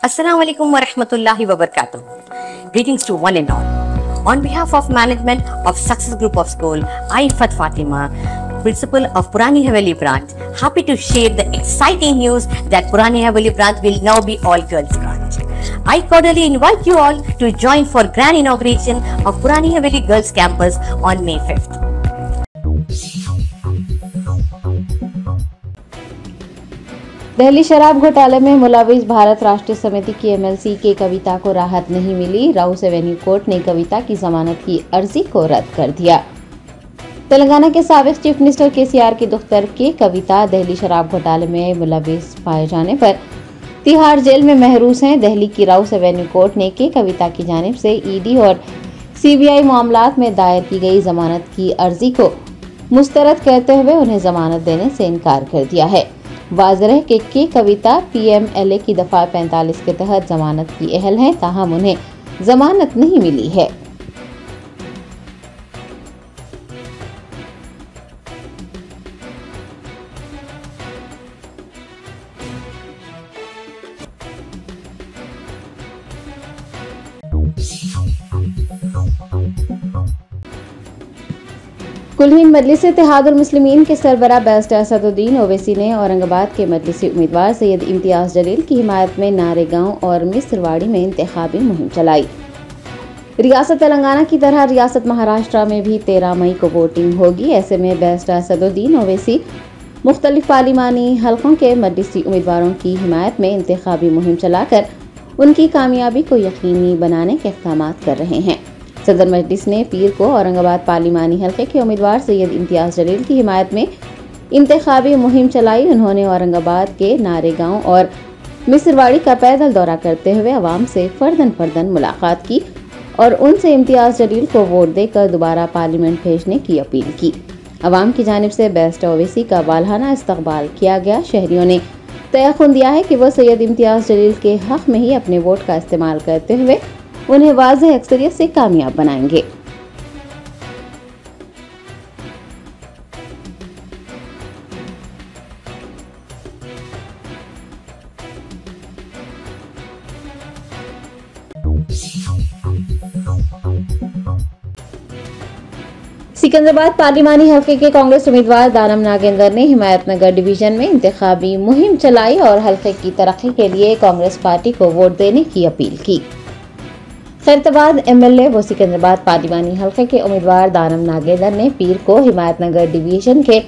Assalamu alaikum wa rahmatullahi wa barakatuh. Greetings to one and all. On behalf of management of Success Group of School, I, Ifat Fatima, principal of Purani Haveli branch, happy to share the exciting news that Purani Haveli branch will now be all girls branch. I cordially invite you all to join for grand inauguration of Purani Haveli Girls Campus on May 5th. Delhi शराब घोटाले में मुलविस भारत राष्ट्रीय समिति की MLC के कविता को राहत नहीं मिली। राउस एवेन्यू कोर्ट ने कविता की जमानत की अर्जी को रद्द कर दिया। तेलंगाना के साबिक चीफ मिनिस्टर केसीआर की दुख्तर के कविता दिल्ली शराब घोटाले में मुलविस पाए जाने पर तिहाड़ जेल में महरूस हैं। दिल्ली की राउस एवेन्यू कोर्ट ने के कविता की जानिब से ईडी और सीबीआई मामलात में दायर की गई जमानत की अर्जी को मुस्तरद करते हुए उन्हें जमानत देने से इनकार कर दिया है। वाज़ेह है कि के कविता पीएमएलए की दफा 45 के तहत जमानत की अहल हैं, ताहम उन्हें जमानत नहीं मिली है। कुलहीन मजलिस इत्तेहादुल मुस्लिमीन के सरबराह बैरिस्टर असदुद्दीन ओवैसी ने औरंगाबाद के मजलिसी उम्मीदवार सैयद इम्तियाज जलील की हिमायत में नारेगांव और मिस्रवाड़ी में इंतखाबी मुहिम चलाई। रियासत तेलंगाना की तरह रियासत महाराष्ट्र में भी 13 मई को वोटिंग होगी। ऐसे में बैरिस्टर असदुद्दीन ओवैसी मुख्तलिफ पार्लिमानी हलकों के मजलिसी उम्मीदवारों की हिमायत में इंतखाबी मुहिम चलाकर उनकी कामयाबी को यकीनी बनाने के इक़दाम कर रहे हैं। सदर मजलिस ने पीर को औरंगाबाद पार्लिमानी हल्के के उम्मीदवार सैयद इम्तियाज जलील की हिमायत में इंतखाबी मुहिम चलाई। उन्होंने औरंगाबाद के नारेगांव और मिस्रवाड़ी का पैदल दौरा करते हुए अवाम से फर्दन मुलाकात की और उनसे इम्तियाज जलील को वोट देकर दोबारा पार्लियामेंट भेजने की अपील की। अवाम की जानिब से बैरिस्टर ओवैसी का वालहाना इस्तकबाल किया गया। शहरियों ने तयक़ुन दिया है कि वह सैयद इम्तियाज जलील के हक में ही अपने वोट का इस्तेमाल करते हुए उन्हें वाज़ेह अक्सरियत से कामयाब बनाएंगे। सिकंदराबाद पार्लिमानी हल्के के कांग्रेस उम्मीदवार दानम नागेंद्र ने हिमायतनगर डिवीजन में इंतखाबी मुहिम चलाई और हल्के की तरक्की के लिए कांग्रेस पार्टी को वोट देने की अपील की। खैरताबाद एमएलए व सिकंदराबाद पार्लिमानी हल्के के उम्मीदवार दानम नागेंद्र ने पीर को हिमायतनगर डिवीजन के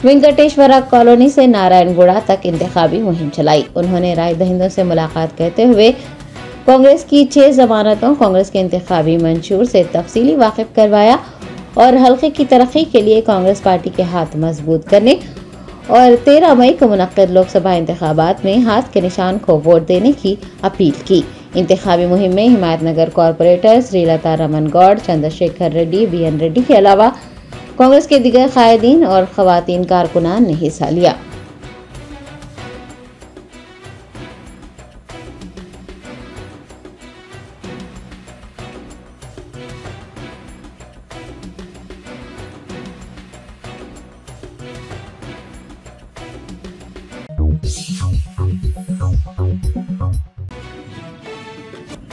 वेंकटेश्वरा कॉलोनी से नारायणगुड़ा तक इंतखाबी मुहिम चलाई। उन्होंने राय दहिंदों से मुलाकात करते हुए कांग्रेस की 6 जमानतों कांग्रेस के इंतखाबी मंशूर से तफसीली वाकिफ करवाया और हल्के की तरक्की के लिए कांग्रेस पार्टी के हाथ मजबूत करने और 13 मई को मुनक्किद लोकसभा इंतखाबात में हाथ के निशान को वोट देने की अपील की। इंतखाबी मुहिम में हिमायतनगर कॉरपोरेटर श्रीलता रमन गौड़, चंद्रशेखर रेड्डी, बीएन रेड्डी के अलावा कांग्रेस के दीगर कायदीन और खवातीन कारकुनान ने हिस्सा लिया।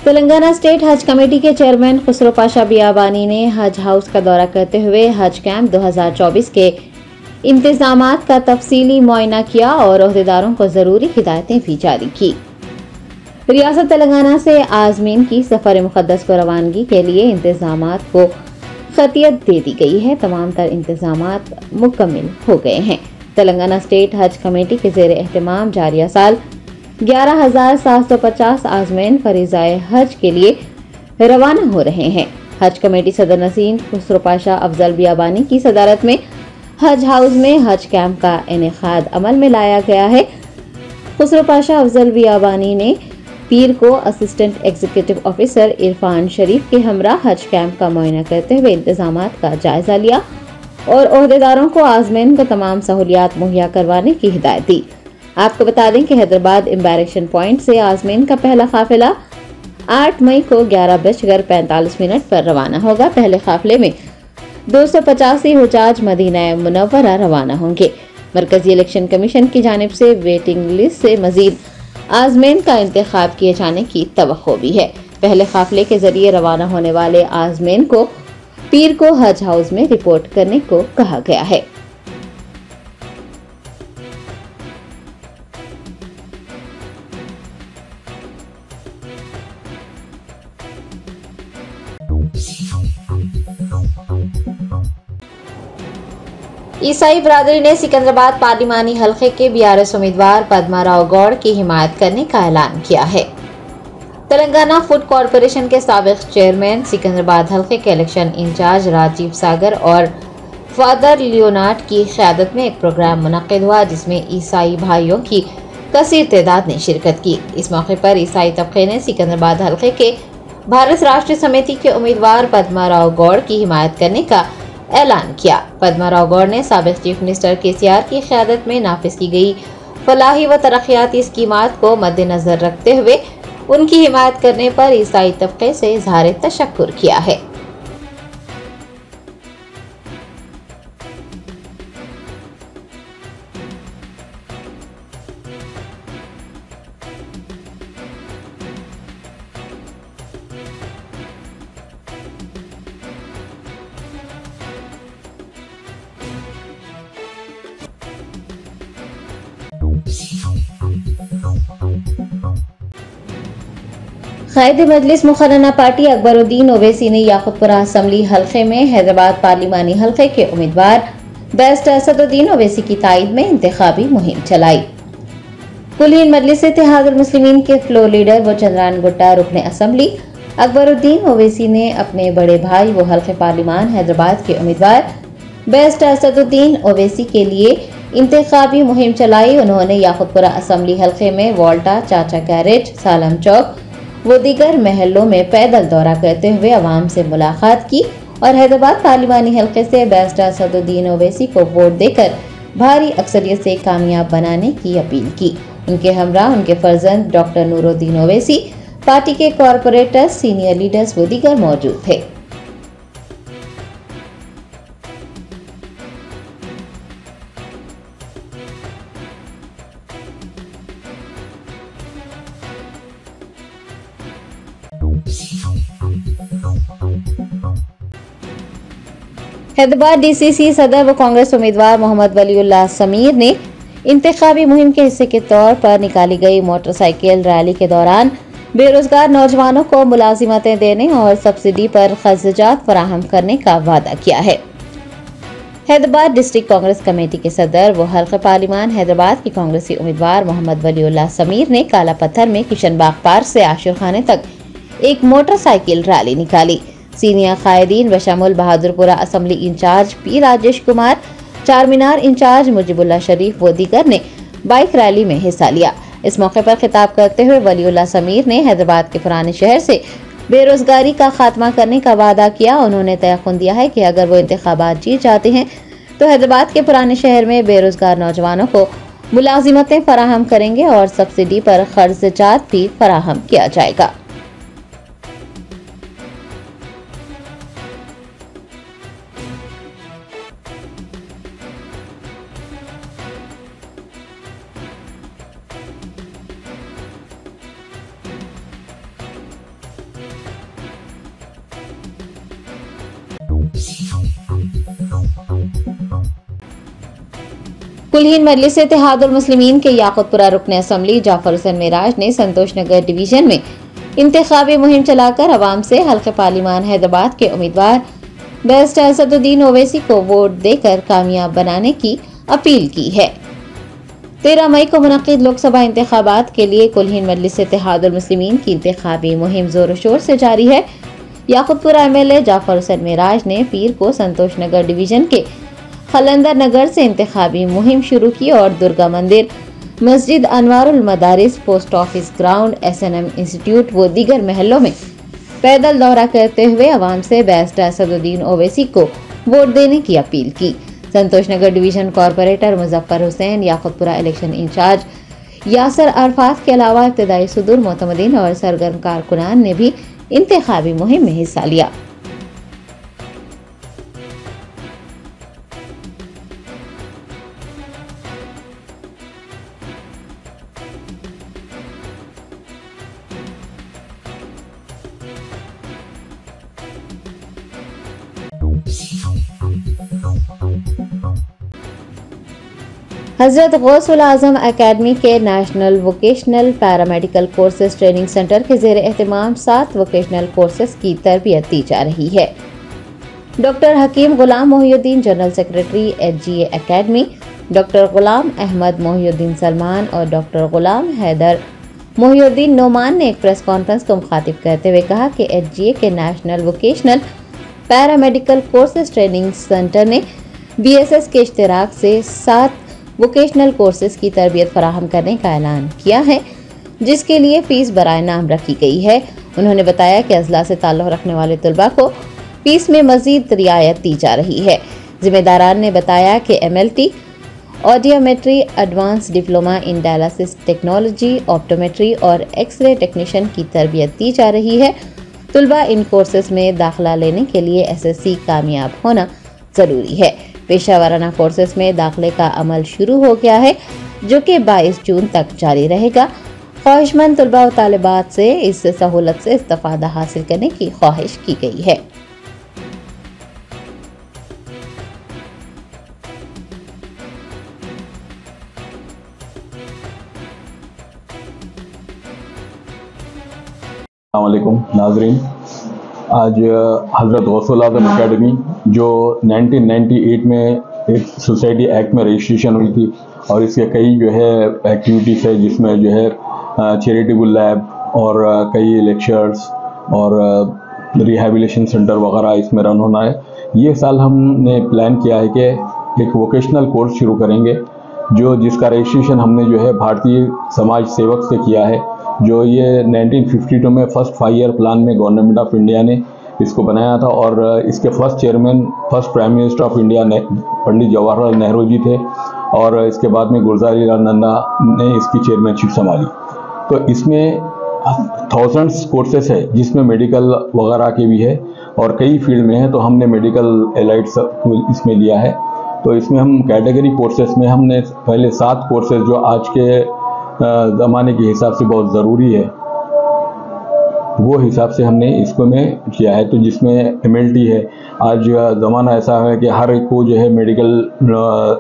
तेलंगाना स्टेट हज कमेटी के चेयरमैन खुसरो पाशा बियाबानी ने हज हाउस का दौरा करते हुए हज कैंप 2024 के इंतजामात का तफसीली मुआयना किया और ओहदेदारों को जरूरी हिदायतें भी जारी की। रियासत तेलंगाना से आज़मीन की सफर मुक़द्दस को रवानगी के लिए इंतजामात को खतियत दे दी गई है। तमाम तर इंतजामात मुकम्मल हो गए हैं। तेलंगाना स्टेट हज कमेटी के ज़ेर एहतमाम जारिया साल 11,750 आज़मीन फरीज़ाए हज के लिए रवाना हो रहे हैं। हज कमेटी सदर नसीम खुसरो पाशा अफजल बियाबानी की सदारत में हज हाउस में हज कैंप का इनेकाद अमल में लाया गया है। खुसरो पाशा अफजल बियाबानी ने पीर को असिस्टेंट एग्जीक्यूटिव ऑफिसर इरफान शरीफ के हमरा हज कैंप का मुआयना करते हुए इंतजामात का जायजा लिया और ओहदेदारों को आज़मीन को तमाम सहूलियात मुहैया करवाने की हिदायत दी। आपको बता दें कि हैदराबाद एम्बैरेक्शन पॉइंट से आज़मीन का पहला काफिला 8 मई को 11:45 पर रवाना होगा। पहले काफिले में 285 हुजाज मदीना मुनव्वरा रवाना होंगे। मरकजी इलेक्शन कमीशन की जानिब से वेटिंग लिस्ट से मजीद आजमैन का इंतखाब किए जाने की तवक्को भी है। पहले काफिले के जरिए रवाना होने वाले आजमैन को पीर को हज हाउस में रिपोर्ट करने को कहा गया है। ईसाई बरादरी ने सिकंदराबाद पार्लिमानी हलके के बीआरएस उम्मीदवार पद्मा राव गौड़ की हिमायत करने का ऐलान किया है। तेलंगाना फूड कॉरपोरेशन के साबिक चेयरमैन, सिकंदराबाद हलके के इलेक्शन इंचार्ज राजीव सागर और फादर लियोनार्ड की क़यादत में एक प्रोग्राम मुनक्किद हुआ, जिसमें ईसाई भाइयों की कसीर तादाद ने शिरकत की। इस मौके पर ईसाई तबके ने सिकंदराबाद हलके के भारत राष्ट्रीय समिति के उम्मीदवार पद्मा राव गौड़ की हिमायत करने का ऐलान किया। पद्मा राव गौड़ ने साबिक चीफ मिनिस्टर केसीआर की क़यादत में नाफिज की गई फलाही व तरक्याती स्कीमात को मद्देनजर रखते हुए उनकी हिमायत करने पर ईसाई तबके से इज़हार तशक्कुर किया है। कायदे मजलिस मुखर्रना पार्टी अकबरुद्दीन ओवैसी ने याकूतपुरा असम्बली हल्के में हैदराबाद पार्लिमानी हल्के के उम्मीदवार बैरिस्टर असदुद्दीन ओवैसी की ताईद में इंतखाबी मुहिम चलाई। कुलीन मजलिस इत्तेहादुल मुस्लिमीन के फ्लोर लीडर व चंद्रान गुट्टा रुकने असम्बली अकबरुद्दीन ओवैसी ने अपने बड़े भाई व हल्के पार्लिमान हैदराबाद के उम्मीदवार बैरिस्टर असदुद्दीन ओवैसी के लिए इंतखाबी मुहिम चलाई। उन्होंने याकूतपुरा असम्बली हल्के में वोल्टा, चाचा गैरेज, सालम चौक वो दीगर महलों में पैदल दौरा करते हुए अवाम से मुलाकात की और हैदराबाद पार्लिमानी हल्के से बैरिस्टर असदुद्दीन ओवैसी को वोट देकर भारी अक्सरियत से कामयाब बनाने की अपील की। उनके हमरा उनके फर्जंद डॉक्टर नूरुद्दीन ओवैसी, पार्टी के कॉरपोरेटर्स, सीनियर लीडर्स व दीगर मौजूद थे। हैदराबाद डीसीसी सदर व कांग्रेस उम्मीदवार मोहम्मद वलीउल्लाह समीर ने इंतखाबी मुहिम के हिस्से के तौर पर निकाली गई मोटरसाइकिल रैली के दौरान बेरोजगार नौजवानों को मुलाजिमतें देने और सब्सिडी पर खर्चात फराहम करने का वादा किया है। हैदराबाद डिस्ट्रिक्ट कांग्रेस कमेटी के सदर व हल्का पार्लिमान हैदराबाद के कांग्रेसी उम्मीदवार मोहम्मद वलीउल्लाह समीर ने काला पत्थर में किशनबाग पार्क से आशिर खाने तक एक मोटरसाइकिल रैली निकाली। सीनियर कायदीन बशमुल Bahadurpura assembly incharge P Rajesh Kumar, Charminar in charge Mujibullah शरीफ व दीगर ने बाइक रैली में हिस्सा लिया। इस मौके पर खिताब करते हुए वलीउल्लाह समीर ने हैदराबाद के पुराने शहर से बेरोजगारी का खात्मा करने का वादा किया। उन्होंने तयक़ुन दिया है कि अगर वो इंतखाबात जीत जाते हैं तो हैदराबाद के पुराने शहर में बेरोजगार नौजवानों को मुलाजिमतें फराहम करेंगे और सब्सिडी पर खर्चात भी फराहम किया जाएगा। कुलीन मजलिस इत्तेहादुल मुस्लिमीन के याकूतपुरा रुकन असम्बली जाफर हुसैन मेराज ने संतोष नगर डिवीजन में इंतखाबी मुहिम चलाकर अवाम से हल्के पार्लिमान हैदराबाद के उम्मीदवार बैरिस्टर असदुद्दीन ओवैसी को वोट देकर कामयाब बनाने की अपील की है। 13 मई को मुनक्किद लोकसभा इंतखाबात के लिए कुलीन मजलिस इत्तेहादुल मुस्लिमीन की इंतखाबी मुहिम जोर शोर से जारी है। याकूतपुरा एमएलए जाफर हुसैन मेराज ने पीर को संतोष नगर डिवीजन के खलंदर नगर से इंतखाबी मुहिम शुरू की और दुर्गा मंदिर, मस्जिद Anwarul Madaris, post office ground, SNM institute व दीगर महलों में पैदल दौरा करते हुए अवाम से बैरिस्टर असदुद्दीन ओवैसी को वोट देने की अपील की। Santosh Nagar division corporator Muzaffar Hussain, Yakutpura election incharge Yasir Arafat के अलावा इब्तदाई सुदूर मोतमदीन और सरगर्म कारकुनान ने भी इंतखाबी मुहिम में हिस्सा लिया। हजरत गौसुल आजम एकेडमी के national vocational paramedical courses training centre के ज़ेर एहतमाम 7 वोकेशनल कोर्सेज की तरबियत दी जा रही है। Doctor Hakeem Ghulam Mohiuddin general secretary HGA academy, doctor Ghulam Ahmed Mohiuddin Salman और डॉक्टर गुलाम हैदर मोहिउद्दीन नोमान ने एक प्रेस कॉन्फ्रेंस को मुखातिब करते हुए कहा कि HGA के national vocational paramedical courses training centre ने BSS के इश्तिराक से 7 वोकेशनल कोर्सेज की तरबियत फराहम करने का ऐलान किया है, जिसके लिए फीस बराए नाम रखी गई है। उन्होंने बताया कि अजला से ताल्लुक़ रखने वाले तलबा को फीस में मजीद रियायत दी जा रही है। जिम्मेदारान ने बताया कि MLT, audiometry, advance diploma in dialysis technology, optometry और एक्सरे टेक्नीशियन की तरबियत दी जा रही है। तलबा इन कोर्सेज में दाखिला लेने के लिए SSC कामयाब होना ज़रूरी है। पेशा वाराना कोर्सेज में दाखिले का अमल शुरू हो गया है, जो कि 22 जून तक जारी रहेगा। ख्वाहिशमंद तलबा व तालिबात से इस सहूलत से इस्तिफादा हासिल करने की ख्वाहिश की गई है। अस्सलामुअलैकुम नाज़रीन, आज हज़रत गौसुल आज़म एकेडमी जो 1998 में एक सोसाइटी एक्ट में रजिस्ट्रेशन हुई थी और इसके कई जो है एक्टिविटीज़ है, जिसमें जो है चैरिटेबल लैब और कई लेक्चर्स और रिहैबिलिटेशन सेंटर वगैरह इसमें रन होना है। ये साल हमने प्लान किया है कि एक वोकेशनल कोर्स शुरू करेंगे, जिसका रजिस्ट्रेशन हमने जो है भारतीय समाज सेवक से किया है, जो ये 1952 में फर्स्ट 5 ईयर प्लान में गवर्नमेंट ऑफ इंडिया ने इसको बनाया था और इसके first chairman first prime minister of India Pandit Jawaharlal Nehru ji थे और इसके बाद में गुलजार लाल नंदा ने इसकी चेयरमैनशिप संभाली। तो इसमें थाउजेंड्स कोर्सेस है, जिसमें मेडिकल वगैरह के भी है और कई फील्ड में है। तो हमने मेडिकल एलाइड्स इसमें लिया है। तो इसमें हम कैटेगरी कोर्सेस में हमने पहले 7 कोर्सेज जो आज के ज़माने के हिसाब से बहुत ज़रूरी है, वो हिसाब से हमने इसको में किया है। तो जिसमें MLT है, आज ज़माना ऐसा है कि हर एक को जो है मेडिकल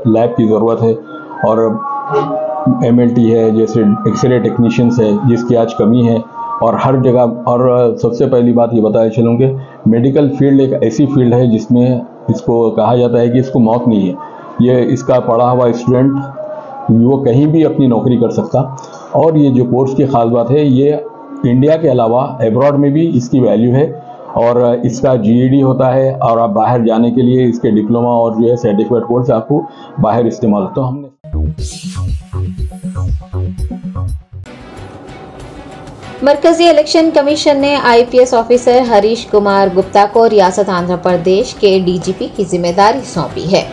लैब की ज़रूरत है और MLT है, जैसे एक्सरे टेक्नीशियंस है जिसकी आज कमी है और हर जगह। और सबसे पहली बात ये बताया चलूँ कि मेडिकल फील्ड एक ऐसी फील्ड है जिसमें इसको कहा जाता है कि इसको मौत नहीं है। ये इसका पढ़ा हुआ स्टूडेंट वो कहीं भी अपनी नौकरी कर सकता। और ये जो कोर्स की ख़ास बात है, ये इंडिया के अलावा एब्रॉड में भी इसकी वैल्यू है और इसका GED होता है और आप बाहर जाने के लिए इसके डिप्लोमा और जो है सर्टिफिकेट कोर्स आपको बाहर इस्तेमाल होता। तो हमने मरकजी इलेक्शन कमीशन ने IPS ऑफिसर हरीश कुमार गुप्ता को रियासत आंध्र प्रदेश के DGP की जिम्मेदारी सौंपी है।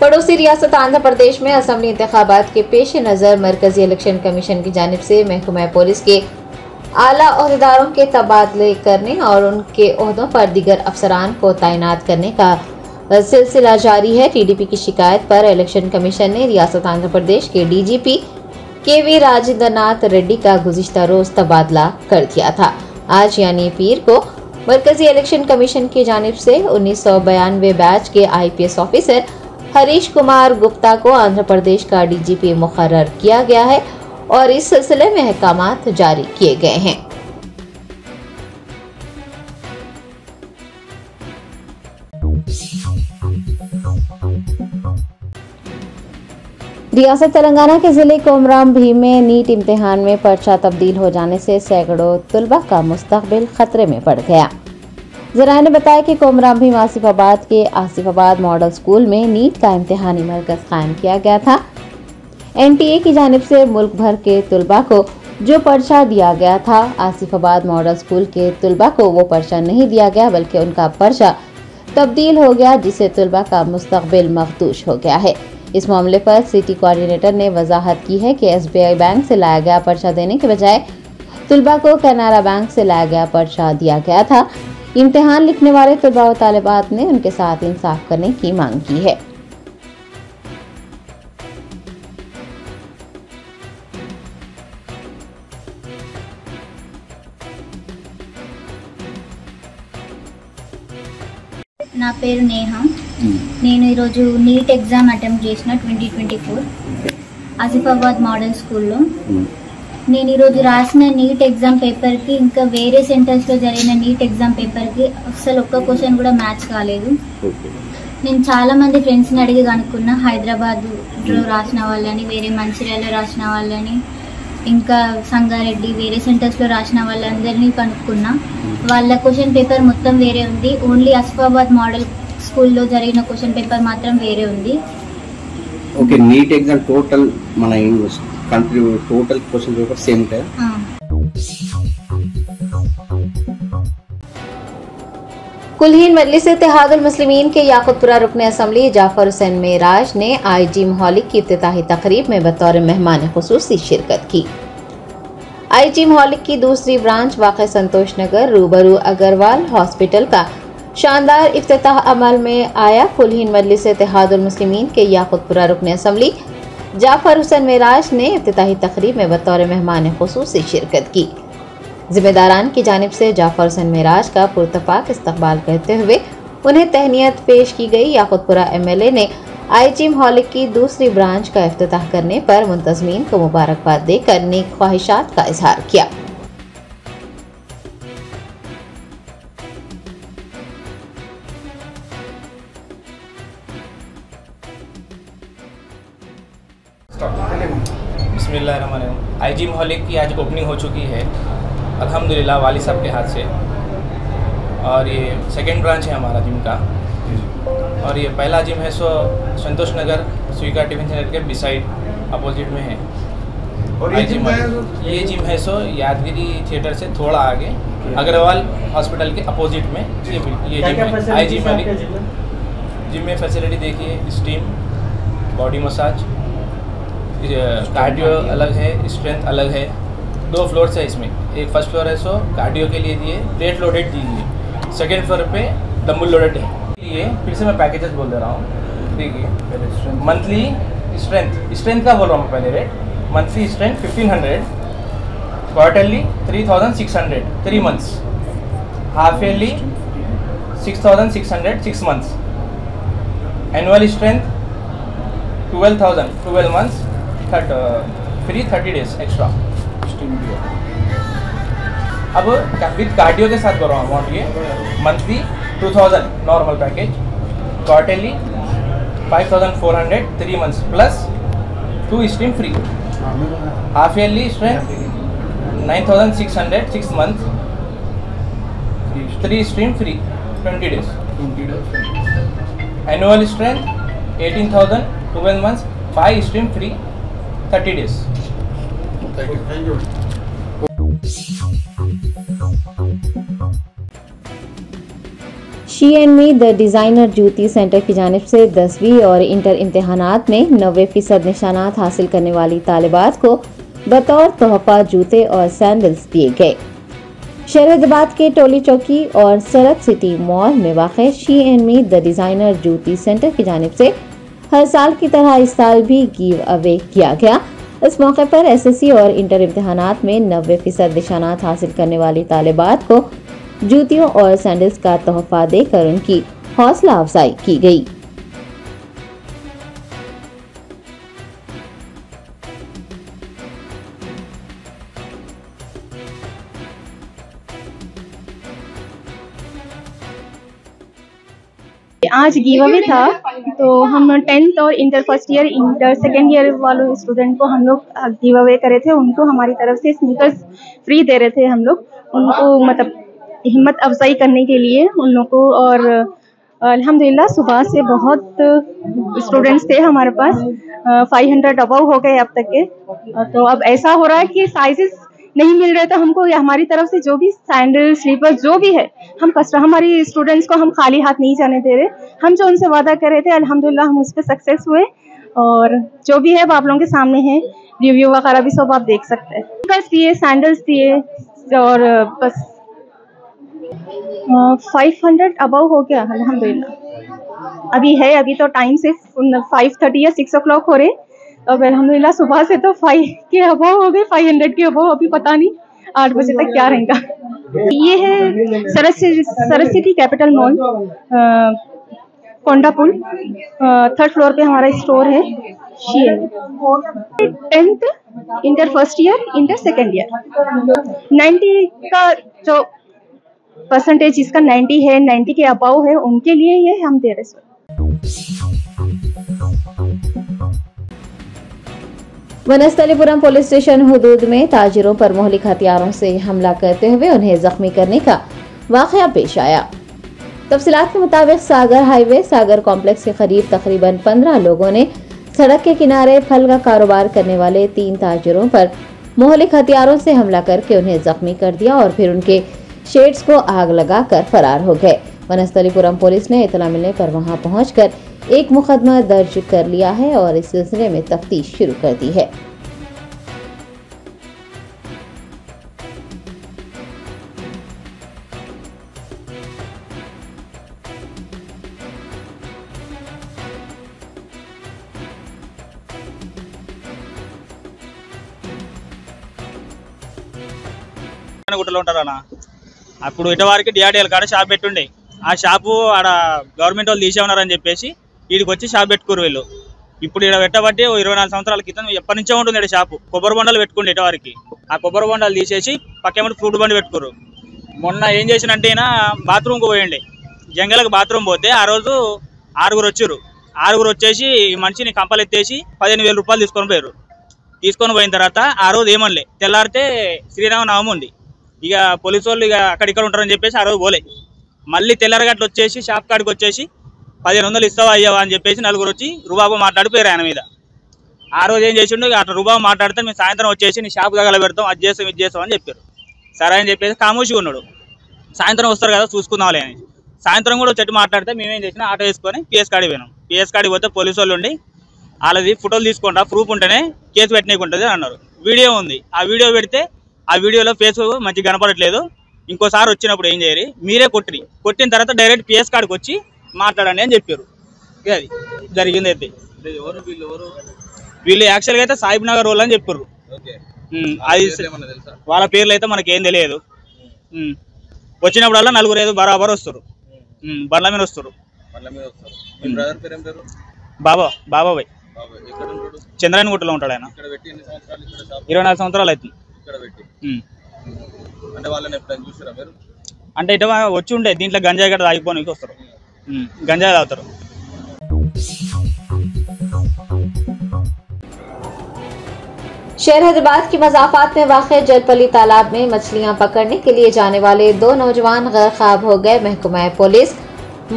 पड़ोसी रियासत आंध्र प्रदेश में असेंबली इंतखाबात के पेश नज़र मरकजी इलेक्शन कमीशन की जानिब से महकमा पुलिस के आला ओहदेदारों के तबादले करने और उनके ओहदों पर दीगर अफसरान को तैनात करने का सिलसिला जारी है। TDP की शिकायत पर इलेक्शन कमीशन ने रियासत आंध्र प्रदेश के DGP KV राजेंद्रनाथ रेड्डी का गुज़िश्ता रोज तबादला कर दिया था। आज यानी पीर को मरकजी इलेक्शन कमीशन की जानिब से 1992 बैच के IPS ऑफिसर हरीश कुमार गुप्ता को आंध्र प्रदेश का DGP मुकर्रर किया गया है और इस सिलसिले में अहकामात जारी किए गए हैं। रियासत तेलंगाना के जिले कोमराम भीम में नीट इम्तिहान में पर्चा तब्दील हो जाने से सैकड़ों तलबा का मुस्तकबिल खतरे में पड़ गया। ज़राए ने बताया कि कोमराम भीम आसिफाबाद के आसिफाबाद मॉडल स्कूल में नीट का इम्तिहानी मरकज़ कायम किया गया था। NTA की जानिब से मुल्क भर के तलबा को जो पर्चा दिया गया था, आसिफाबाद मॉडल स्कूल के तलबा को वो पर्चा नहीं दिया गया, बल्कि उनका पर्चा तब्दील हो गया, जिससे तलबा का मुस्तकबिल मखदूश हो गया है। इस मामले पर सिटी कोऑर्डिनेटर ने वजाहत की है कि SBI बैंक से लाया गया पर्चा देने के बजाय तलबा को कैनारा बैंक से लाया गया पर्चा दिया गया था। इम्तिहान लिखने वाले तलबा व तालिबात ने उनके साथ इंसाफ करने की मांग की है। నా పేరు నేహ. నేను ఈరోజు నీట్ ఎగ్జామ్ అటెంప్ట్ చేసిన 2024 ఆసిఫాబాద్ మోడల్ స్కూల్లో. నేను ఈరోజు రాసిన నీట్ ఎగ్జామ్ పేపర్కి ఇంకా వేరే సెంటర్స్లో జరిగిన నీట్ ఎగ్జామ్ పేపర్కి అసలు ఒక్క క్వశ్చన్ కూడా మ్యాచ్ కాలేదు. నేను చాలా మంది ఫ్రెండ్స్ని అడిగి కనుక్కున్నా, హైదరాబాద్లో రాసిన వాళ్ళని, వేరే మంచిర్యాలలో రాసిన వాళ్ళని, ఇంకా సంగారెడ్డి వేరే సెంటర్స్లో రాసిన వాళ్ళందరినీ కనుక్కున్నా. వాళ్ళ క్వశ్చన్ పేపర్ మొత్తం వేరే ఉంది. ఓన్లీ ఆసిఫాబాద్ మోడల్ స్కూల్లో జరిగిన క్వశ్చన్ పేపర్ మాత్రం వేరే ఉంది. ఓకే, నీట్ ఎగ్జామ్ టోటల్ మన country total question paper same ఉంటాయా? कुल्हीन मजलिस इत्तेहादुल मुस्लिमीन के याकुतपुरा रुकन असम्बली जाफर हुसैन मेराज ने आईजी मोहाली की इफ्तिताही तकरीब में बतौर मेहमान खुसूसी शिरकत की। आईजी मोहाली की दूसरी ब्रांच वाक़ संतोष नगर रूबरू अग्रवाल हॉस्पिटल का शानदार इफ्तिताह अमल में आया। कुल्हीन मजलिस इत्तेहादुल मुस्लिमीन के याकुतपुरा रुकन असम्बली जाफर हुसैन मेराज ने इफ्तिताही तकरीब में बतौर मेहमान खुसूसी शिरकत की। जिम्मेदारान की जानिब से जाफर हुसैन मेराज का पुरतफाक इस्तकबाल करते हुए उन्हें तहनीत पेश की गई। याकुतपुरा MLA ने आईजी मोहाली की दूसरी ब्रांच का इफ्तिताह करने पर मुंतज़मीन को मुबारकबाद देकर नेक ख्वाहिशात का इजहार किया। बिस्मिल्लाहिर्रहमानिर्रहीम। आईजी मोहाली की आज ओपनिंग हो चुकी है अल्हम्दुलिल्लाह वाली साहब के हाथ से, और ये सेकंड ब्रांच है हमारा जिम का। और ये पहला जिम है सो संतोष नगर स्वीकार टिफिन सेंटर के बिसाइड अपोजिट में है। और ये जिम है सो यादगिरी थिएटर से थोड़ा आगे अग्रवाल हॉस्पिटल के अपोजिट में ये जिम है। आईजी मोहाली जिम में फैसिलिटी देखिए, स्टीम, बॉडी मसाज, कार्डियो अलग है, स्ट्रेंथ अलग है। 2 फ्लोर्स है इसमें। एक फर्स्ट फ्लोर है सो कार्डियो के लिए दिए, प्लेट लोडेड दीजिए। सेकेंड फ्लोर पे डम्बल लोडेड है। ये फिर से मैं पैकेजेस बोल दे रहा हूँ, देखिए। मंथली स्ट्रेंथ का बोल रहा हूँ मैं पहले rate. Monthly strength 1500, quarterly 3600 3 months, half yearly 6600 6 months, annual strength 12,000 12 months, free 30 days extra. अब विद कार्डियो के साथ कर रहा हूँ अमाउंट। ये monthly 2000 normal package, quarterly 5400 3 months plus 2 stream free, half yearly strength 9600 6 month, 3 stream free 20 days, annual strength 18,000 12 months 5 stream free 30 days. शी.एन.मी the designer जूती centre की जानिब से 10वीं और इंटर इम्तहानात में 90% निशानात हासिल करने वाली तालिबात को बतौर तोहफा जूते और सैंडल्स दिए गए। शहर हैदराबाद के टोली चौकी और सरत सिटी मॉल में वाक़ शी.एन.मी द डिज़ाइनर जूती सेंटर की जानिब से हर साल की तरह इस साल भी गिव अवे किया गया। इस मौके पर SSC और इंटर इम्तहानात में 90% निशानात हासिल करने वाली तालिबात को जूतियों और सैंडल्स का तोहफा देकर उनकी हौसला अफजाई की गई। आज गिव अवे था, तो हम 10th और inter first year, inter second year वालों स्टूडेंट को हम लोग गिव अवे करे थे। उनको हमारी तरफ से स्नीकर्स फ्री दे रहे थे हम लोग, उनको मतलब हिम्मत अफजाई करने के लिए उन लोगों को। और अल्हम्दुलिल्लाह सुबह से बहुत स्टूडेंट्स थे हमारे पास, 500 अबव हो गए अब तक के। तो अब ऐसा हो रहा है कि साइजेस नहीं मिल रहे, तो हमको हमारी तरफ से जो भी सैंडल स्लीपर जो भी है, हम हमारी स्टूडेंट्स को हम खाली हाथ नहीं जाने दे रहे। हम जो उनसे वादा कर रहे थे अल्हम्दुलिल्लाह हम उस पर सक्सेस हुए, और जो भी है वो आप लोगों के सामने है, रिव्यू वगैरह भी सब आप देख सकते हैं। बस दिए, सैंडल्स दिए, और बस 500 अबव हो गया अल्हम्दुलिल्लाह। अभी है, अभी तो टाइम से 5:30 या 6 o'clock हो रहे। अब अल्हम्दुलिल्लाह सुबह से तो 5 के अबव हो गए, 500 के अबव। अभी पता नहीं 8 बजे तक क्या रहेगा। ये है Sarath city capital mall, Kondapur, 3rd floor पे हमारा स्टोर है शीएन। 10th inter first year, inter second year. 90 का जो परसेंटेज जिसका 90 है, 90 के अबाव है, उनके लिए ये हम दे रहे हैं। वनस्थलीपुरम पुलिस स्टेशन हुदूद में ताजिरों पर मौलिक हथियारों से हमला करते हुए उन्हें जख्मी करने का वाकया पेश आया। तफसीलात के मुताबिक सागर हाईवे सागर कॉम्प्लेक्स के करीब तकरीबन 15 लोगों ने सड़क के किनारे फल का कारोबार करने वाले 3 ताजिरों पर मौलिक हथियारों से हमला करके उन्हें जख्मी कर दिया और फिर उनके शेड्स को आग लगाकर फरार हो गए। वनस्थलीपुरम पुलिस ने इतला मिलने पर वहां पहुंचकर एक मुकदमा दर्ज कर लिया है और इस सिलसिले में तफ्तीश शुरू कर दी है। గుట్టలో ఉంటారన్న అప్పుడు ఇటవారికి డిఆర్డిఎల్ కాడ షాప్ పెట్టుండే ఆ షాపు ఆడ గవర్నమెంట్ వాళ్ళు తీసేమన్నారని చెప్పేసి వీడికి వచ్చి షాప్ పెట్టుకోరు వీళ్ళు ఇప్పుడు ఇక్కడ పెట్టబట్టి 24 సంవత్సరాల క్రితం ఎప్పటి నుంచో ఉంటుంది షాపు కొబ్బరి బొండాలు పెట్టుకుంటే ఇటవారికి ఆ కొబ్బరి బొండాలు తీసేసి పక్కేమో ఫ్రూట్ బండి పెట్టుకోరు మొన్న ఏం చేసినంటే బాత్రూమ్కి పోయండి జంగలకు బాత్రూమ్ పోతే ఆ రోజు 6గురు వచ్చారు 6గురు వచ్చేసి ఈ మనిషిని కంపలు ఎత్తేసి 15,000 రూపాయలు తీసుకొని పోయిన తర్వాత ఆ రోజు ఏమనలే తెల్లారితే శ్రీరామనవమి ఉంది ఇక పోలీసు వాళ్ళు ఇక అక్కడిక్కడ ఉంటారని చెప్పేసి ఆ రోజు పోలే మళ్ళీ తెల్లరగట్లు వచ్చేసి షాప్ కాడికి వచ్చేసి 1500 ఇస్తావా అయ్యావా అని చెప్పేసి 4గురు వచ్చి రుబాబు మాట్లాడిపోయారు ఆయన మీద ఆ రోజు ఏం చేసిండు అట్లా రుబాబు మాట్లాడితే మేము సాయంత్రం వచ్చేసి నీ షాప్ దగ్గర పెడతాం అది చేస్తాం ఇది చేస్తాం అని చెప్పారు సరే అని చెప్పేసి ఖామోషిగా ఉన్నాడు సాయంత్రం వస్తారు కదా చూసుకుందాంలే అని సాయంత్రం కూడా చెట్టు మాట్లాడితే మేమేం చేసినా ఆటో వేసుకొని పిఎస్ కాడికి పోయినాం పిఎస్ కాడికి పోతే పోలీసు వాళ్ళు ఉండి వాళ్ళది ఫోటోలు తీసుకుంటా ప్రూఫ్ ఉంటేనే కేసు పెట్టనీకుంటుంది అన్నారు వీడియో ఉంది ఆ వీడియో పెడితే ఆ వీడియోలో ఫేస్ మంచిగా కనపడట్లేదు ఇంకోసారి వచ్చినప్పుడు ఏం చేయరు మీరే కొట్టిన తర్వాత డైరెక్ట్ పిఎస్ కాడికి వచ్చి మాట్లాడండి అని చెప్పారు అది జరిగింది అయితే వీళ్ళు యాక్చువల్గా అయితే సాహిబ్ నగర్ వాళ్ళు అని చెప్పారు అది వాళ్ళ పేర్లు అయితే మనకేం తెలియదు వచ్చినప్పుడల్లా 4గురు ఏదో బరాబర్ వస్తారు బండ్ల మీద వస్తారు బాబాయ్ చంద్రాయన గుట్టలో ఉంటాడు ఆయన 24 సంవత్సరాలు అవుతుంది అంటే ఇటు వచ్చి ఉండే దీంట్లో గంజాయి గట్ట తాగిపోనికి వస్తారు గంజాయి తాగుతారు शहर हैदराबाद की मज़ाफात में वाक़ जलपली तालाब में मछलियां पकड़ने के लिए जाने वाले 2 नौजवान गैरकाब हो गए। महकमा पुलिस,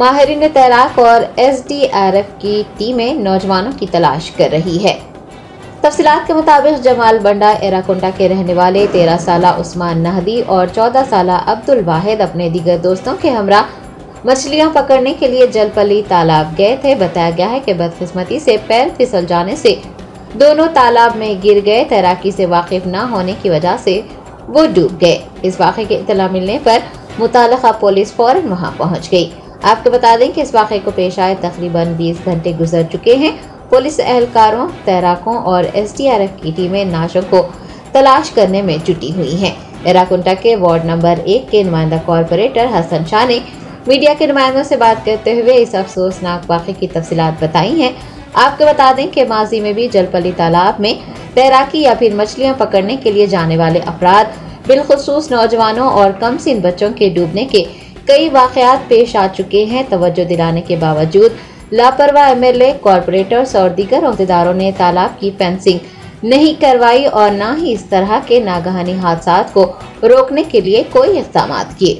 माहिरीन तैराक और SDRF की टीमें नौजवानों की तलाश कर रही है। तफसीलात के मुताबिक जमाल बंडा एराकुंटा के रहने वाले 13 साला उस्मान नहदी और 14 साला अब्दुल वाहिद अपने दीगर दोस्तों के हमरा मछलियां पकड़ने के लिए जलपली तालाब गए थे। बताया गया है कि बदकिस्मती से पैर फिसल जाने से दोनों तालाब में गिर गए। तैराकी से वाकिफ न होने की वजह से वो डूब गए। इस वाक़े की इत्तला मिलने पर मुताल्लिक़ा पुलिस फौरन वहां पहुंच गई। आपको बता दें कि इस वाक़े को पेश आए तकरीबन 20 घंटे गुजर चुके हैं। पुलिस एहलकारों, तैराकों और SDRF की टीमें नाशों को तलाश करने में जुटी हुई हैं। एराकुंटा के वार्ड नंबर 1 के नुमाइंदा कॉरपोरेटर हसन शाह ने मीडिया के नुमाइंदों से बात करते हुए इस अफसोसनाक वाक़े की तफसीलात बताई हैं। आपको बता दें कि माजी में भी जलपली तालाब में तैराकी या फिर मछलियां पकड़ने के लिए जाने वाले अफराद बिलखुसूस नौजवानों और कमसिन बच्चों के डूबने के कई वाक़यात पेश आ चुके हैं। तवज्जो दिलाने के बावजूद लापरवाह MLA, कॉरपोरेटर्स और दीगर अहदेदारों ने तालाब की फेंसिंग नहीं करवाई और न ही इस तरह के नागहानी हादसात को रोकने के लिए कोई इक़दाम किए।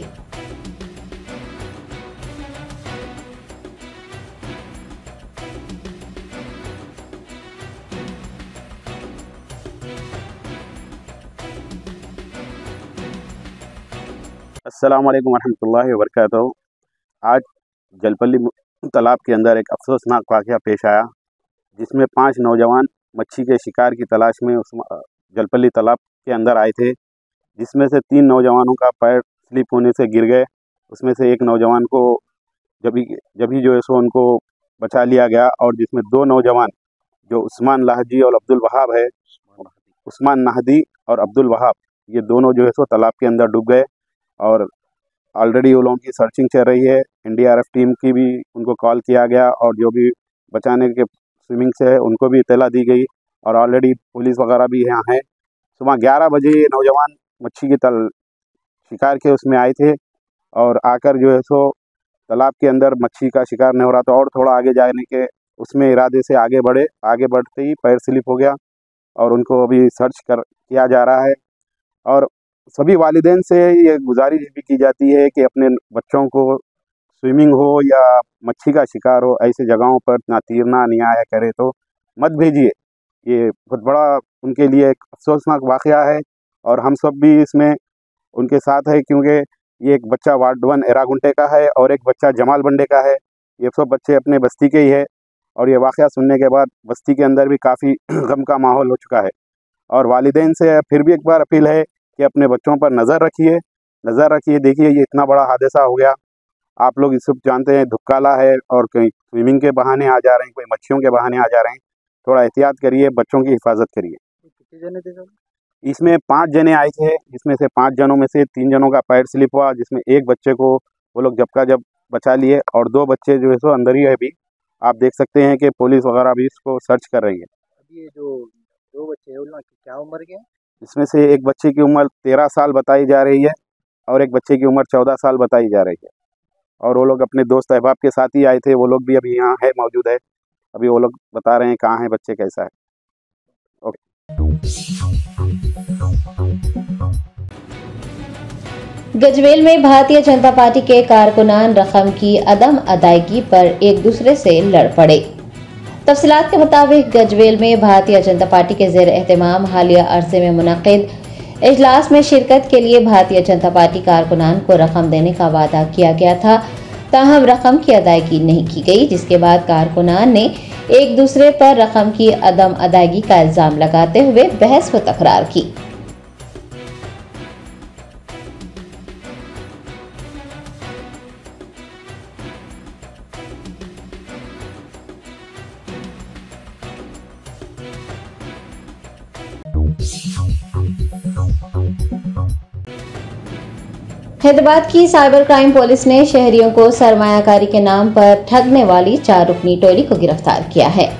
अस्सलाम वालेकुम वरहमतुल्लाहि वबरकातुहू। आज जलपली तालाब के अंदर एक अफसोसनाक वाक़या पेश आया जिसमें 5 नौजवान मच्छी के शिकार की तलाश में उस जलपली तालाब के अंदर आए थे, जिसमें से 3 नौजवानों का पैर स्लिप होने से गिर गए। उसमें से एक नौजवान को जब ही जो है सो उनको बचा लिया गया और जिसमें 2 नौजवान जो उस्मान लाहजी और अब्दुल वहाब है, उस्मान नाहदी और अब्दुल वहाब, ये दोनों जो है सो तालाब के अंदर डूब गए और ऑलरेडी वो लोगों की सर्चिंग चल रही है। NDRF टीम की भी उनको कॉल किया गया और जो भी बचाने के स्विमिंग से है उनको भी इत्तला दी गई और ऑलरेडी पुलिस वगैरह भी यहाँ है। सुबह 11 बजे ये नौजवान मच्छी के शिकार के उसमें आए थे और आकर जो है सो तालाब के अंदर मच्छी का शिकार नहीं हो रहा था और थोड़ा आगे जाने के उसमें इरादे से आगे बढ़े। आगे बढ़ते ही पैर स्लिप हो गया और उनको अभी सर्च किया जा रहा है। और सभी वालिदैन से ये गुजारिश भी की जाती है कि अपने बच्चों को स्विमिंग हो या मच्छी का शिकार हो ऐसे जगहों पर ना तीरना नियाय करे तो मत भेजिए। ये बहुत बड़ा उनके लिए एक अफसोसनाक वाक़या है और हम सब भी इसमें उनके साथ है, क्योंकि ये एक बच्चा वार्ड 1 एरागुंटे का है और एक बच्चा जमाल बंडे का है। ये सब बच्चे अपने बस्ती के ही है और ये वाक़या सुनने के बाद बस्ती के अंदर भी काफ़ी गम का माहौल हो चुका है। और वालिदैन से फिर भी एक बार अपील है कि अपने बच्चों पर नज़र रखिए। देखिए ये इतना बड़ा हादसा हो गया। आप लोग इस सब जानते हैं धुक्काला है और कहीं स्विमिंग के बहाने आ जा रहे हैं, कोई मच्छियों के बहाने आ जा रहे हैं। थोड़ा एहतियात करिए, बच्चों की हिफाजत करिए। कितने जने थे सर? इसमें 5 जने आए थे, जिसमें से 5 जनों में से 3 जनों का पैर स्लिप हुआ, जिसमें एक बच्चे को वो लोग जब बचा लिए और 2 बच्चे जो है सो अंदर ही है। अभी आप देख सकते हैं कि पुलिस वगैरह भी इसको सर्च कर रही है। अभी ये जो 2 बच्चे हैं उनकी क्या उम्र के हैं? इसमें से एक बच्चे की उम्र 13 साल बताई जा रही है और एक बच्चे की उम्र 14 साल बताई जा रही है। और वो लोग अपने दोस्त अहबाब के साथ ही आए थे। वो लोग भी अभी यहाँ है, मौजूद है। अभी वो लोग बता रहे हैं कहाँ है बच्चे, कैसा है। गजवेल में भारतीय जनता पार्टी के कारकुनान रकम की अदम अदायगी पर एक दूसरे से लड़ पड़े। तफसीलात के मुताबिक गजवेल में भारतीय जनता पार्टी के ज़ेर एहतमाम हालिया अरसे में मुनक़िद इजलास में शिरकत के लिए भारतीय जनता पार्टी कारकुनान को रकम देने का वादा किया गया था, ताहम रकम की अदायगी नहीं की गई, जिसके बाद कारकुनान ने एक दूसरे पर रकम की अदम अदायगी का इल्जाम लगाते हुए बहस व तकरार की। हैदराबाद की साइबर क्राइम पुलिस ने शहरियों को सरमायाकारी के नाम पर ठगने वाली 4 रुकनी टोली को गिरफ्तार किया है।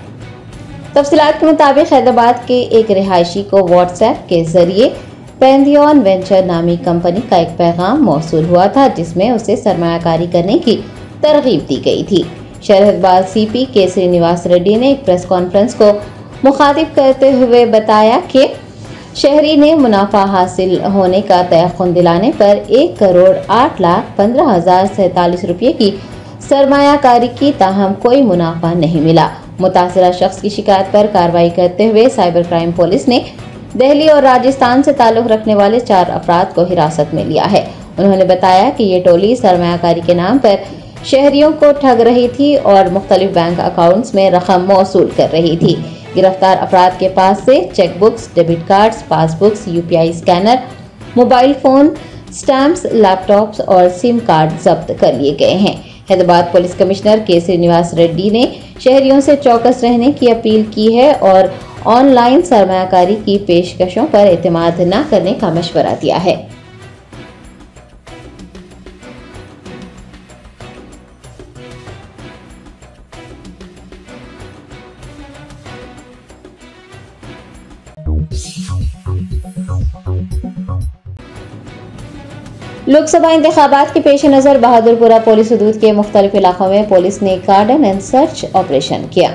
तफसीलात के मुताबिक हैदराबाद के एक रिहायशी को व्हाट्सएप के जरिए पैंथियन वेंचर नामी कंपनी का एक पैगाम मौसूल हुआ था, जिसमें उसे सरमायाकारी करने की तरगीब दी गई थी। शहर हैदराबाद CP के श्रीनिवास रेड्डी ने एक प्रेस कॉन्फ्रेंस को मुखातिब करते हुए बताया कि शहरी ने मुनाफा हासिल होने का तयक़ुन दिलाने पर 1,08,15,047 रुपये की सरमायाकारी की, ताहम कोई मुनाफा नहीं मिला। मुतासिरा शख्स की शिकायत पर कार्रवाई करते हुए साइबर क्राइम पुलिस ने दिल्ली और राजस्थान से ताल्लुक रखने वाले 4 अफराद को हिरासत में लिया है। उन्होंने बताया कि ये टोली सरमायाकारी के नाम पर शहरियों को ठग रही थी और मुख्तलिफ बैंक अकाउंट्स में रकम मौसूल कर रही थी। गिरफ्तार अफराद के पास से chequebooks, debit cards, passbooks, UPI scanner, mobile phone, stamps, laptops और सिम कार्ड जब्त कर लिए गए हैं। हैदराबाद पुलिस कमिश्नर के श्रीनिवास रेड्डी ने शहरियों से चौकस रहने की अपील की है और ऑनलाइन सरमायाकारी की पेशकशों पर एतमाद न करने का मशवरा दिया है। लोकसभा इंतखाबात के पेश नज़र बहादुरपुरा पुलिस हदूद के मुख्तलिफ इलाकों में पुलिस ने कार्डन एंड सर्च ऑपरेशन किया।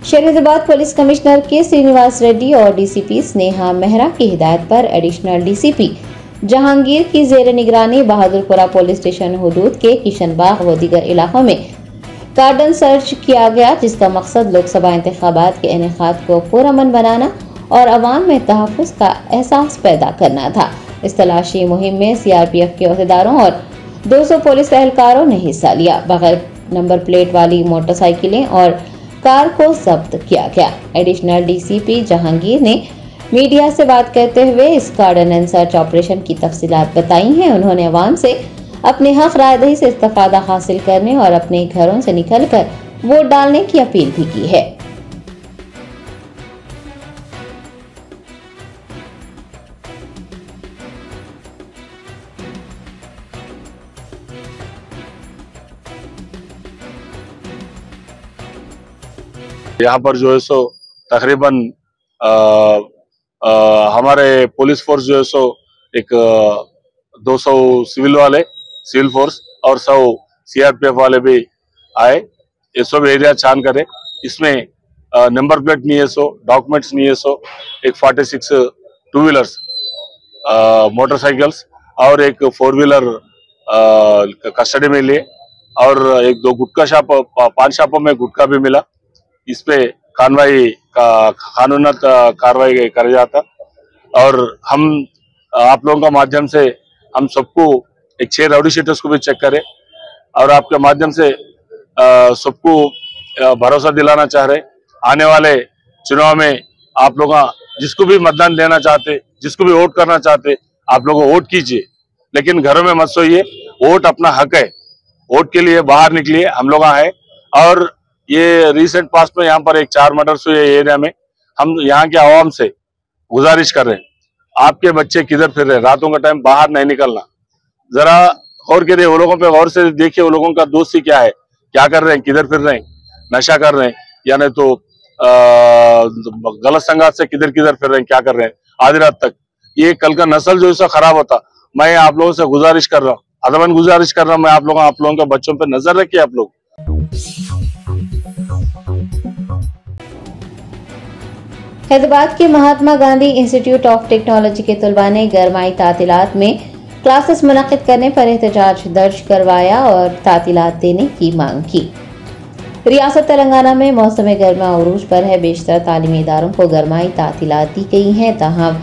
शहर हैदराबाद पुलिस कमिश्नर के श्रीनिवास रेड्डी और DCP स्नेहा मेहरा की हिदायत पर एडिशनल DCP जहांगीर की जेर निगरानी बहादुरपुरा पुलिस स्टेशन हदूद के किशनबाग व दीगर इलाकों में कार्डन सर्च किया गया, जिसका मकसद लोकसभा इंतखाबात के इनेकाद को पुरअमन बनाना और अवाम में तहफ़्फ़ुज़ का एहसास पैदा करना था। इस तलाशी मुहिम में CRPF के अहदेदारों और 200 पुलिस एहलकारों ने हिस्सा लिया। बगैर नंबर प्लेट वाली मोटरसाइकिलें और कार को जब्त किया गया। एडिशनल DCP जहांगीर ने मीडिया से बात करते हुए इस कार्डन एंड सर्च ऑपरेशन की तफसीलात बताई हैं। उन्होंने अवाम से अपने हक रायदही से इस्तेफादा हासिल करने और अपने घरों से निकलकर वोट डालने की अपील भी की है। यहाँ पर जो है सो तकरीबन हमारे पुलिस फोर्स जो है सो एक 200 सिविल वाले, सिविल फोर्स और 100 CRPF वाले भी आए। ये सब एरिया छान करे। इसमें नंबर प्लेट नहीं है सो, डॉक्यूमेंट्स नहीं है सो, एक 46 टू व्हीलर्स मोटरसाइकिल्स और एक 4 व्हीलर कस्टडी में लिए और एक 2 गुटखा शॉप, 5 शॉपों में गुटखा भी मिला। इस पे कार्रवाई कानूनत कार्रवाई कर जाता और हम आप लोगों का माध्यम से हम सबको एक 6 राउडी शीटर्स को भी चेक करें और आपके माध्यम से सबको भरोसा दिलाना चाह रहे आने वाले चुनाव में आप लोग जिसको भी मतदान देना चाहते, जिसको भी वोट करना चाहते, आप लोग वोट कीजिए, लेकिन घरों में मत सोइए। वोट अपना हक है, वोट के लिए बाहर निकलिए। हम लोग है और ये रिसेंट पास्ट में यहाँ पर एक 4 मर्डर्स हुए एरिया में। हम यहाँ के आवाम से गुजारिश कर रहे हैं, आपके बच्चे किधर फिर रहे, रातों का टाइम बाहर नहीं निकलना। जरा गौर करिए, वो लोगों पे गौर से देखिए, वो लोगों का दोस्ती क्या है, क्या कर रहे हैं, किधर फिर रहे हैं, नशा कर रहे हैं या नहीं तो गलत संगत से किधर किधर फिर रहे हैं, क्या कर रहे हैं आधी रात तक। ये कल का नस्ल जो है खराब होता। मैं आप लोगों से गुजारिश कर रहा हूँ, अदबन गुजारिश कर रहा हूँ, मैं आप लोगों के बच्चों पे नजर रखिए आप लोग। हैदराबाद के Mahatma Gandhi institute of technology के तलबा ने गरमाई तातीलात में क्लासेस मुनक्किद करने पर एहतजाज दर्ज करवाया और तातीलात देने की मांग की। रियासत तेलंगाना में मौसम गर्मा उरूज पर है। बेशतर तालीमी इदारों को गरमाई तातीलात दी गई हैं, ताहम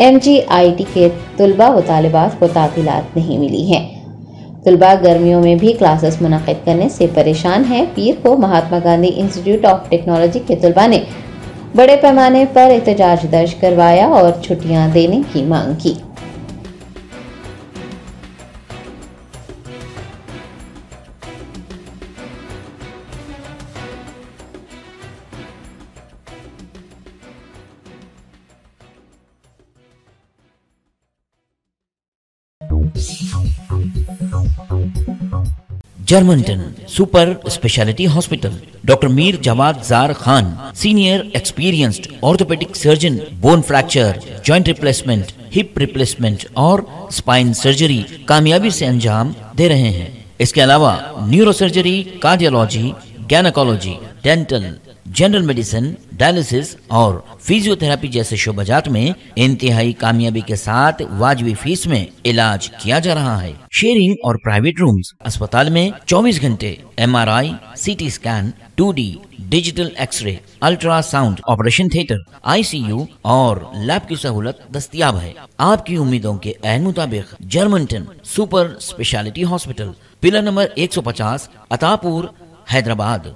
MGIT के तलबा व तालिबात को तातीलात नहीं मिली हैं। तलबा गर्मियों में भी क्लासेस मुनक्किद करने से परेशान हैं। पीर को Mahatma Gandhi institute of technology के तलबा ने बड़े पैमाने पर एहतजाज दर्ज करवाया और छुट्टियां देने की मांग की। Germanten super speciality hospital, doctor Mir Jawad Zar Khan, senior experienced orthopaedic surgeon, bone fracture, joint replacement, hip replacement और स्पाइन सर्जरी कामयाबी से अंजाम दे रहे हैं। इसके अलावा neuro surgery, cardiology, gynaecology, dental, general medicine, dialysis और फिजियोथेरेपी जैसे शोबाजात में इंतहाई कामयाबी के साथ वाजिबी फीस में इलाज किया जा रहा है। शेयरिंग और प्राइवेट रूम्स, अस्पताल में 24 घंटे MRI, CT scan, 2D digital x-ray, ultrasound, operation theatre, ICU और लैब की सहूलत दस्तयाब है। आपकी उम्मीदों के ऐन मुताबिक Germanten super speciality hospital, pillar number 150, Attapur, Hyderabad.